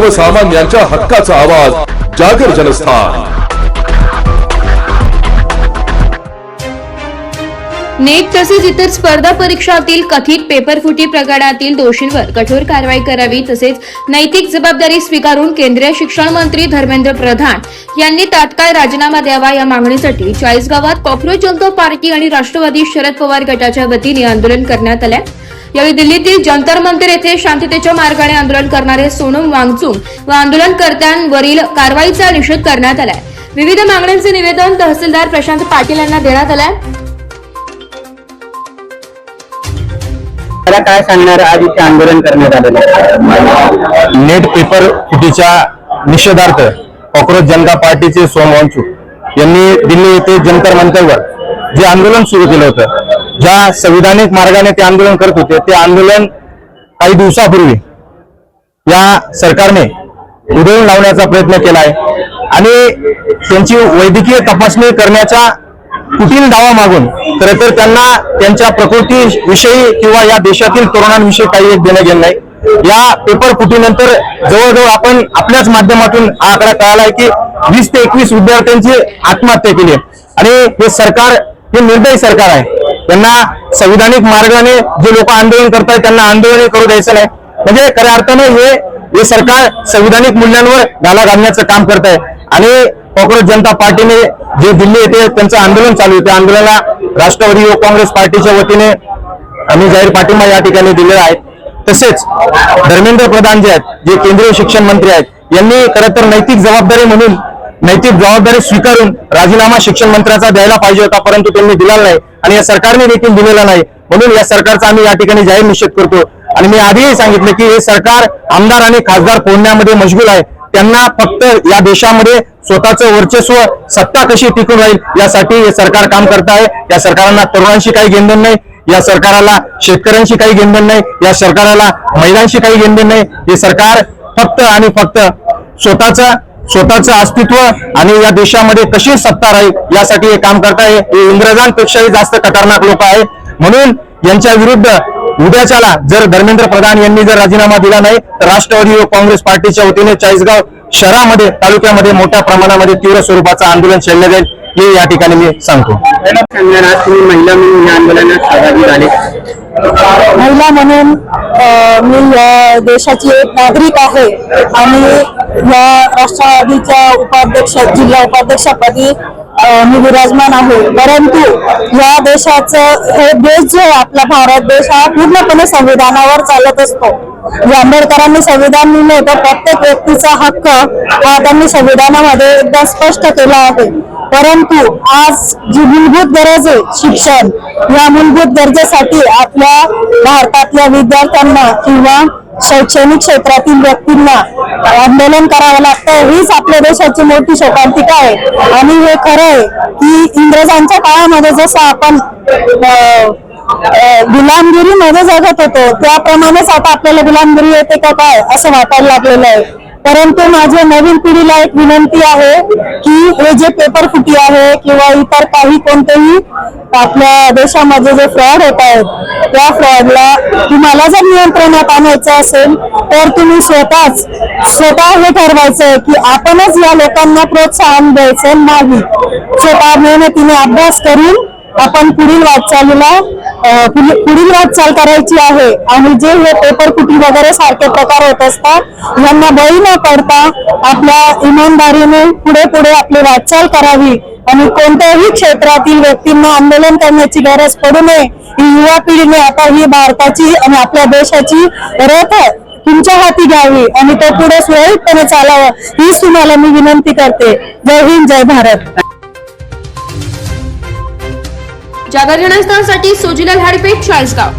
सर्वसामान्यांच्या हक्काचा आवाज जागर जनस्थान। नेट तसेच इतर स्पर्धा परीक्षातील कथित पेपरफुटी प्रकरणातील दोषींवर कठोर कारवाई करावी तसेच नैतिक जबाबदारी स्वीकारून केंद्रीय शिक्षण मंत्री धर्मेंद्र प्रधान यांनी तात्काळ राजीनामा द्यावा या मागणीसाठी चाळीसगावात कॉक्रोच जनता पार्टी आणि राष्ट्रवादी शरद पवार गटाच्या वतीने आंदोलन करण्यात आले। यावेळी दिल्लीतील जंतर मंतर येथे शांततेच्या मार्गाने आंदोलन करणारे सोनम वांगचुक व आंदोलनकर्त्यांवरील कारवाईचा निषेध करण्यात आलाय। विविध मागण्यांचे निवेदन तहसीलदार प्रशांत पाटील यांना देण्यात आले। काय सांगणार आज इथे आंदोलन करण्यात आलेलं आहे? नेट पेपर फुटीच्या निषेधार्थ कॉक्रोच जनता पार्टीचे सोनम वांगचुक यांनी दिल्ली येथे जंतर मंतरवर जे आंदोलन सुरू केलं होतं, ज्या संविधानिक मार्गाने ते आंदोलन करत होते, ते आंदोलन काही दिवसापूर्वी या सरकारने उधळून लावण्याचा प्रयत्न केला आहे आणि त्यांची वैद्यकीय तपासणी करण्याचा कुटील दावा मागून खरं तर त्यांना त्यांच्या प्रकृतीविषयी किंवा या देशातील तरुणांविषयी काही एक देणं घेणं नाही। या पेपर फुटीनंतर जवळजवळ आपण आपल्याच माध्यमातून हा आकडा कळाला आहे की 20 ते 21 विद्यार्थ्यांची आत्महत्या केली आणि हे सरकार हे निर्दयी सरकार आहे। त्यांना संविधानिक मार्गाने जे लोक आंदोलन करतात त्यांना आंदोलन करू द्यायचं नाही। म्हणजे खऱ्या अर्थाने हे सरकार संविधानिक मूल्यांवर घाला घालण्याचं काम करत आहे आणि कॉक्रोच जनता पार्टीने जे दिल्ली येथे त्यांचं आंदोलन चालू आहे त्या आंदोलनाला राष्ट्रवादी युवक काँग्रेस पार्टीच्या वतीने आम्ही जाहीर पाठिंबा या ठिकाणी दिलेला आहे। तसेच धर्मेंद्र प्रधान जे आहेत, जे केंद्रीय शिक्षण मंत्री आहेत, यांनी खरं तर नैतिक जबाबदारी स्वीकारून राजीनामा शिक्षण मंत्र्याचा द्यायला पाहिजे होता, परंतु त्यांनी दिलेला नाही आणि या सरकारने देखील दिलेला नाही। म्हणून या सरकारचा आम्ही या ठिकाणी जाहीर निषेध करतो आणि मी आधीही सांगितले की हे सरकार आमदार आणि खासदार फोडण्यामध्ये मशगूल आहे। त्यांना फक्त या देशामध्ये स्वतःचं वर्चस्व सत्ता कशी टिकून राहील यासाठी हे सरकार काम करत आहे। या सरकारला तरुणांशी काही घेणदेण नाही, या सरकारला शेतकऱ्यांशी काही घेणदेण नाही, या सरकारला महिलांशी काही घेणदेण नाही। हे सरकार फक्त आणि फक्त स्वतःचं अस्तित्व आणि या देशामध्ये कशी सत्ता राहील यासाठी हे काम करत आहे। हे इंग्रजांपेक्षाही जास्त खतरनाक लोक आहे। म्हणून यांच्या विरुद्ध उद्याच्याला जर धर्मेंद्र प्रधान यांनी जर राजीनामा दिला नाही तर राष्ट्रवादी युवक काँग्रेस पार्टीच्या वतीने चाळीसगाव शहरामध्ये तालुक्यामध्ये मोठ्या प्रमाणामध्ये तीव्र स्वरूपाचं आंदोलन छेडले जाईल हे या ठिकाणी मी सांगतो। तुम्ही महिला म्हणून या आंदोलनात सहभागी झाले। महिला म्हणून मी या देशाची एक नागरिक आहे आणि या राष्ट्रवादीच्या जिल्हा उपाध्यक्षपदी मी विराजमान आहे। परंतु या देशाचं हे देश जो आपला भारत देश हा पूर्णपणे संविधानावर चालत असतो। आंबेडकरांनी संविधान लिहिलं होतं, प्रत्येक व्यक्तीचा हक्क हा त्यांनी संविधानामध्ये एकदम स्पष्ट केला आहे। परंतु आज जी मूलभूत गरज आहे शिक्षण, या मूलभूत गरजेसाठी आपल्या भारतातल्या विद्यार्थ्यांना किंवा शैक्षणिक क्षेत्रातील व्यक्तींना आंदोलन करावं लागतं। हीच आपल्या देशाची मोठी शोकांतिका आहे आणि हे खरं आहे की इंग्रजांच्या काळामध्ये जसं आपण गुलामगिरीमध्ये जगत होतो त्याप्रमाणेच आता आपल्याला गुलामगिरी येते का काय असं वाटायला लागलेलं आहे। परंतु माझ्या नवीन पिढीला एक विनंती आहे की हे जे पेपर फुटी आहे किंवा इतर काही कोणतेही आपल्या देशामध्ये जे फ्रॉड होत आहेत त्या फ्रॉडला तुम्हाला जर नियंत्रणात आणायचं असेल तर तुम्ही स्वतः हे ठरवायचं की आपणच या लोकांना प्रोत्साहन द्यायचं नाही। स्वतः मेहनतीने अभ्यास करून आपण पुढील वाटचाल करायची आहे आणि जे हे पेपर फुटी वगैरे सारखे प्रकार होत असतात यांना बळी न पडता आपल्या इमानदारीने पुढे आपली वाटचाल करावी आणि कोणत्याही क्षेत्रातील व्यक्तींना आंदोलन करण्याची गरज पडू नये। ही युवा पिढीने आता ही भारताची आणि आपल्या देशाची रथ तुमच्या हाती घ्यावी आणि तो पुढे सुरळीतपणे चालावा हीच तुम्हाला मी विनंती करते। जय हिंद, जय भारत। जागर जनस्थानसाठी सोजिलाल हाडपेट, चाळीसगाव।